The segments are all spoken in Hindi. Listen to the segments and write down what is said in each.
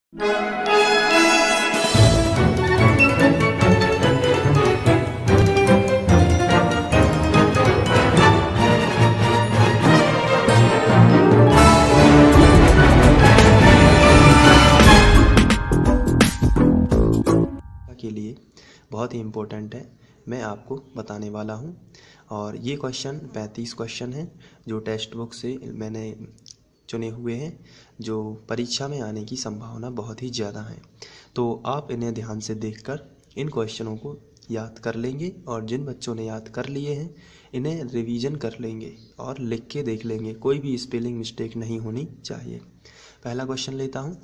के लिए बहुत ही इम्पोर्टेंट है, मैं आपको बताने वाला हूं। और ये क्वेश्चन 35 क्वेश्चन हैं जो टेक्स्ट बुक से मैंने चुने हुए हैं, जो परीक्षा में आने की संभावना बहुत ही ज़्यादा है। तो आप इन्हें ध्यान से देखकर इन क्वेश्चनों को याद कर लेंगे, और जिन बच्चों ने याद कर लिए हैं इन्हें रिवीजन कर लेंगे और लिख के देख लेंगे, कोई भी स्पेलिंग मिस्टेक नहीं होनी चाहिए। पहला क्वेश्चन लेता हूँ,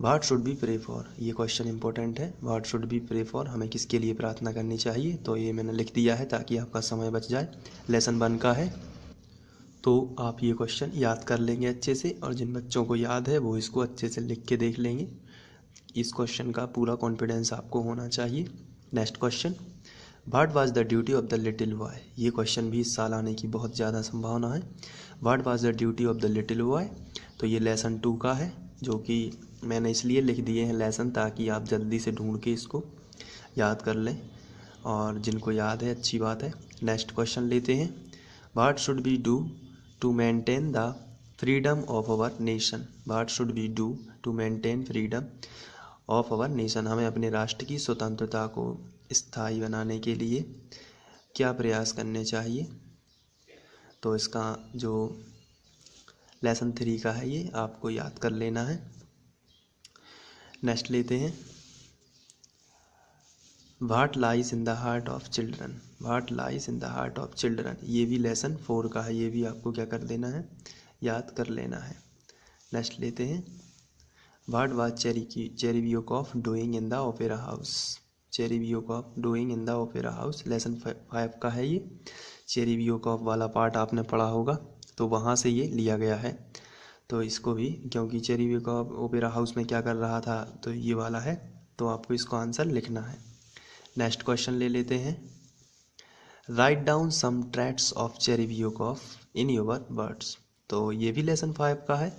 what should be pray for. ये क्वेश्चन इंपॉर्टेंट है। What should be pray for, हमें किसके लिए प्रार्थना करनी चाहिए, तो ये मैंने लिख दिया है ताकि आपका समय बच जाए। लेसन 1 का है, तो आप ये क्वेश्चन याद कर लेंगे अच्छे से, और जिन बच्चों को याद है वो इसको अच्छे से लिख के देख लेंगे। इस क्वेश्चन का पूरा कॉन्फिडेंस आपको होना चाहिए। Next question, what was the duty of the little boy. ये क्वेश्चन भी इस साल आने की बहुत ज़्यादा संभावना है। What was the duty of the little boy, तो ये लेसन 2 का है, जो कि मैंने इसलिए लिख दिए हैं लेसन ताकि आप जल्दी से ढूंढ के इसको याद कर लें, और जिनको याद है अच्छी बात है। नेक्स्ट क्वेश्चन लेते हैं, what should be do to maintain the freedom of our nation. What should be do to maintain freedom of our nation, हमें अपने राष्ट्र की स्वतंत्रता को स्थायी बनाने के लिए क्या प्रयास करने चाहिए। तो इसका जो लेसन 3 का है ये आपको याद कर लेना है। नेक्स्ट लेते हैं, what lies in the heart of children. What lies in the heart of children, ये भी लेसन 4 का है, ये भी आपको क्या कर देना है, याद कर लेना है। नेक्स्ट लेते हैं, what was Chervyakov doing in the opera house. Chervyakov doing in the opera house, lesson 5 का है ये। चेरेबियोकॉफ वाला पार्ट आपने पढ़ा होगा, तो वहाँ से ये लिया गया है। तो इसको भी, क्योंकि चेरेबियोकॉफ ओपेरा हाउस में क्या कर रहा था, तो ये वाला है, तो आपको इसको आंसर लिखना है। नेक्स्ट क्वेश्चन ले लेते हैं, write down some traits of Chervyakov in your words. तो ये भी लेसन 5 का है,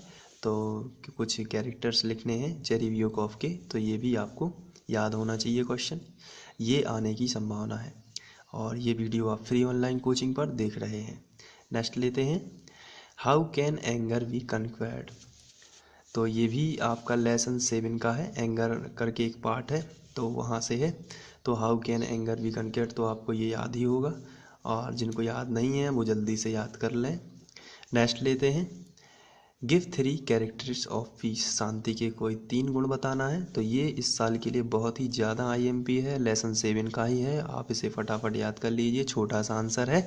तो कुछ कैरेक्टर्स लिखने हैं चेरेबियोकॉफ के, तो ये भी आपको याद होना चाहिए क्वेश्चन, ये आने की संभावना है। और ये वीडियो आप फ्री ऑनलाइन कोचिंग पर देख रहे हैं। नेक्स्ट लेते हैं, हाउ कैन एंगर बी कन्क्वर्ड। तो ये भी आपका लेसन 7 का है, एंगर करके एक पार्ट है, तो वहाँ से है। तो हाउ कैन एंगर बी कन्क्वर्ड, तो आपको ये याद ही होगा, और जिनको याद नहीं है वो जल्दी से याद कर लें। नेक्स्ट लेते हैं, गिव 3 कैरेक्टर्स ऑफ पीस। शांति के कोई 3 गुण बताना है। तो ये इस साल के लिए बहुत ही ज़्यादा IMP है, लेसन 7 का ही है, आप इसे फटाफट याद कर लीजिए, छोटा सा आंसर है।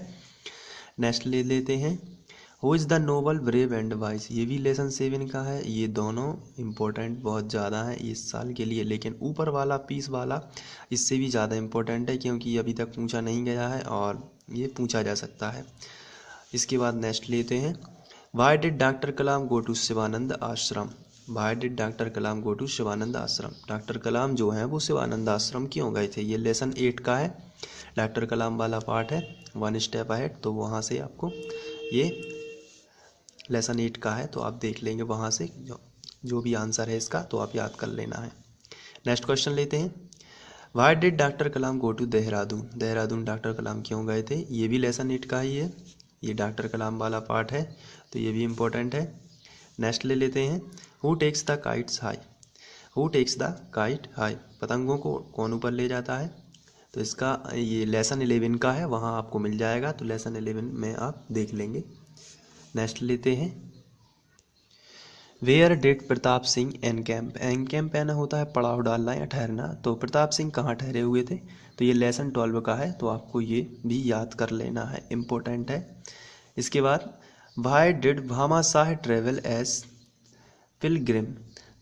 नेक्स्ट ले लेते हैं, who is the noble brave and wise. ये भी लेसन 7 का है। ये दोनों इम्पोर्टेंट बहुत ज़्यादा है इस साल के लिए, लेकिन ऊपर वाला पीस वाला इससे भी ज़्यादा इम्पोर्टेंट है, क्योंकि अभी तक पूछा नहीं गया है और ये पूछा जा सकता है। इसके बाद नेक्स्ट लेते हैं, why did doctor Kalam go to Sivananda ashram. Why did doctor Kalam go to Sivananda ashram, doctor कलाम जो हैं वो शिवानंद आश्रम क्यों गए थे। ये लेसन 8 का है, डॉक्टर कलाम वाला पार्ट है, 1 स्टेप अहेड, तो वहाँ से आपको ये लेसन 8 का है, तो आप देख लेंगे वहाँ से जो भी आंसर है इसका, तो आप याद कर लेना है। नेक्स्ट क्वेश्चन लेते हैं, why did doctor Kalam go to Dehradun. Dehradun doctor Kalam क्यों गए थे। ये भी लेसन 8 का ही है, ये डॉक्टर कलाम वाला पार्ट है, तो ये भी इम्पोर्टेंट है। नेक्स्ट ले लेते हैं, who takes the kites high. Who takes the kite high, पतंगों को कौन ऊपर ले जाता है। तो इसका ये लेसन 11 का है, वहाँ आपको मिल जाएगा, तो लेसन 11 में आप देख लेंगे। नेक्स्ट लेते हैं, वेयर डिड प्रताप सिंह एनकैम्प। एनकैम्प आना होता है पड़ाव डालना या ठहरना, तो प्रताप सिंह कहाँ ठहरे हुए थे, तो ये लेसन 12 का है, तो आपको ये भी याद कर लेना है, इम्पोर्टेंट है। इसके बाद, why did Bhamashah travel as pilgrim.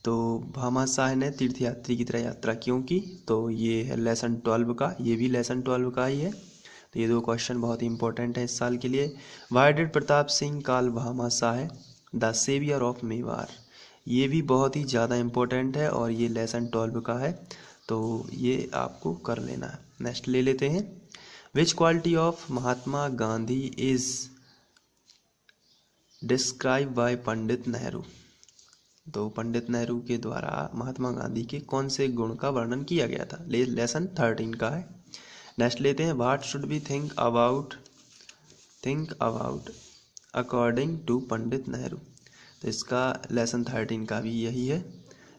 तो भामाशाह ने तीर्थयात्री की तरह यात्रा क्यों की, तो ये है लेसन 12 का, ये भी लेसन 12 का ही है। तो ये 2 क्वेश्चन बहुत ही इंपॉर्टेंट है इस साल के लिए। Why did Pratap Singh call Bhamashah the saviour of Mewar. ये भी बहुत ही ज़्यादा इम्पोर्टेंट है, और ये लेसन 12 का है, तो ये आपको कर लेना है। नेक्स्ट ले लेते हैं, which quality of Mahatma Gandhi is describe by Pandit Nehru. तो पंडित नेहरू के द्वारा महात्मा गांधी के कौन से गुण का वर्णन किया गया था? लेसन 13 का है। नेक्स्ट लेते हैं, what should be think about according to Pandit Nehru. तो इसका लेसन 13 का भी यही है,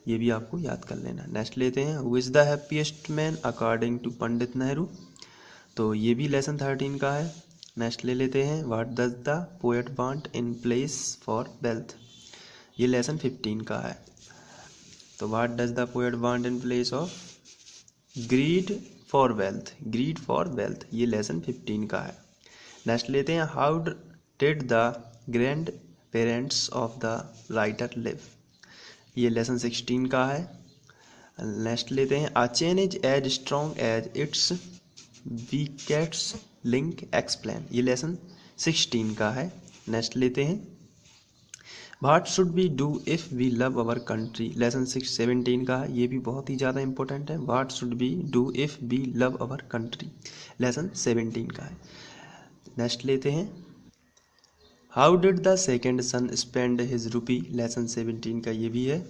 ये भी आपको याद कर लेना। नेक्स्ट लेते हैं, who is the happiest man according to Pandit Nehru. तो ये भी लेसन 13 का है। नेक्स्ट ले लेते हैं, what does the poet want in place for wealth. ये लेसन 15 का है। तो what does the poet want in place of greed for wealth, ये लेसन 15 का है। नेक्स्ट लेते हैं, how did the grandparents of the writer live. ये लेसन 16 का है। नेक्स्ट लेते हैं, a chain is as strong as its weakest link explain. ये लेसन 16 का है। नेक्स्ट लेते हैं, what should we do if we love our country. Lesson 17 का है, ये भी बहुत ही ज़्यादा इंपॉर्टेंट है। What should we do if we love our country, lesson 17 का है। नेक्स्ट लेते हैं, how did the second son spend his rupee. Lesson 17 का ये भी है।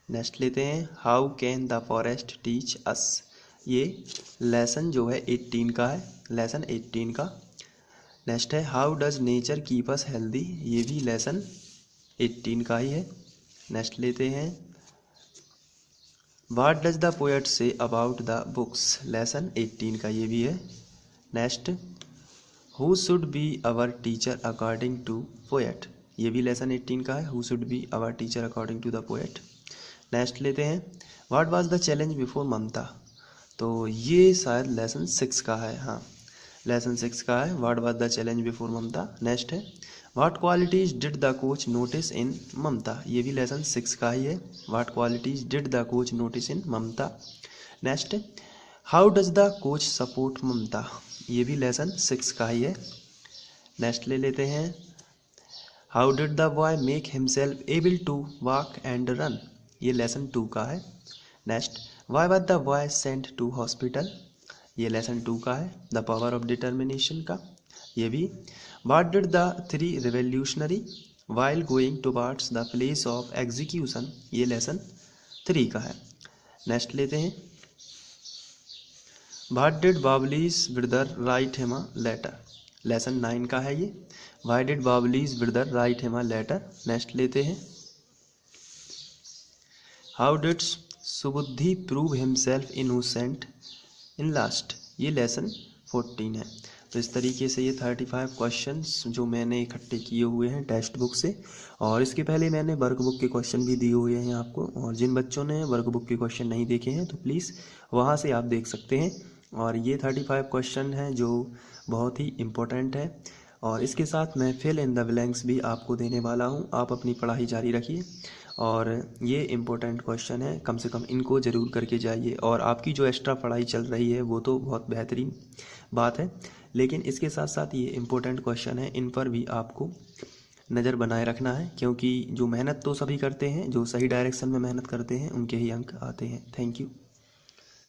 नेक्स्ट लेते हैं, how can the forest teach us. ये लेसन जो है 18 का है, लेसन 18 का। नेक्स्ट है, how does nature keep us healthy. ये भी लेसन 18 का ही है। नेक्स्ट लेते हैं, what does the poet say about the books. Lesson 18 का ये भी है। Next, who should be our teacher according to poet. ये भी लेसन 18 का है, who should be our teacher according to the poet. Next लेते हैं, what was the challenge before Mamta. तो ये शायद लेसन 6 का है, हाँ लेसन 6 का है, what was the challenge before Mamta. Next है, what qualities did the coach notice in Mamta. ये भी लेसन 6 का ही है, what qualities did the coach notice in Mamta. Next, how does the coach support Mamta. ये भी लेसन 6 का ही है। नेक्स्ट ले लेते हैं, how did the boy make himself able to walk and run. ये लेसन 2 का है। Next, why was the boy sent to hospital. ये लेसन 2 का है, द पावर ऑफ डिटर्मिनेशन का। ये भी, what did the 3 revolutionary while going towards the place of execution. ये लेसन 3 का है। नेक्स्ट लेते हैं, व्हाट डिड बावलीज brother write him a letter. Lesson 9 का है ये, व्हाई डिड बावलीज brother write him a letter. Next लेते हैं, how did Subuddhi prove himself innocent in last. ये लेसन 14 है। तो इस तरीके से ये 35 क्वेश्चंस जो मैंने इकट्ठे किए हुए हैं टेक्स्ट बुक से, और इसके पहले मैंने वर्कबुक के क्वेश्चन भी दिए हुए हैं आपको, और जिन बच्चों ने वर्कबुक के क्वेश्चन नहीं देखे हैं तो प्लीज़ वहाँ से आप देख सकते हैं। और ये 35 क्वेश्चन हैं जो बहुत ही इम्पोर्टेंट है, और इसके साथ मैं फिल इन द ब्लैंक्स भी आपको देने वाला हूँ। आप अपनी पढ़ाई जारी रखिए, और ये इम्पोर्टेंट क्वेश्चन है, कम से कम इनको ज़रूर करके जाइए। और आपकी जो एक्स्ट्रा पढ़ाई चल रही है वो तो बहुत बेहतरीन बात है, लेकिन इसके साथ साथ ये इम्पोर्टेंट क्वेश्चन है, इन पर भी आपको नज़र बनाए रखना है, क्योंकि जो मेहनत तो सभी करते हैं, जो सही डायरेक्शन में मेहनत करते हैं उनके ही अंक आते हैं। Thank you.